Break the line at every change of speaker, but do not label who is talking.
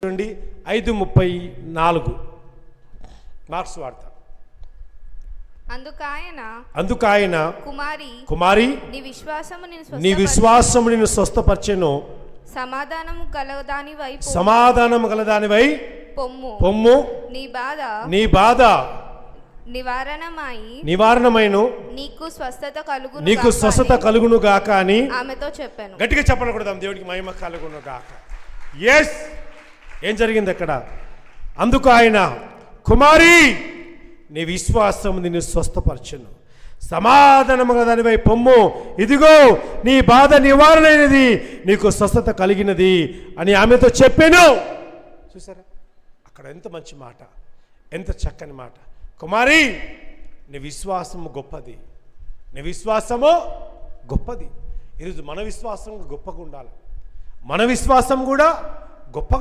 5:34 marks వార్త. అందుకు ఆయన కుమారి నీ విశ్వాసము నిన్ను స్వస్థపరచెను, సమాధానము గలదానివై పొమ్ము, నీ బాధ నివారణమైను, నీకు స్వస్థత కలుగును గాక అని
ఆమెతో చెప్పాను.
గట్టిగా చెప్పకూడదాం, దేవుడికి మహిమ కలుగును గాక. ఎస్, ఏం జరిగింది అక్కడ? అందుకు ఆయన కుమారి నీ విశ్వాసం నిన్ను స్వస్థపరచును, సమాధానము గలదానివై పొమ్ము, ఇదిగో నీ బాధ నివారణైనది, నీకు స్వస్థత కలిగినది అని ఆమెతో చెప్పాను. చూసారా అక్కడ ఎంత మంచి మాట, ఎంత చక్కని మాట. కుమారి నీ విశ్వాసము గొప్పది, నీ విశ్వాసము గొప్పది. ఈరోజు మన విశ్వాసం గొప్పగా ఉండాలి, మన విశ్వాసం కూడా గొప్పగా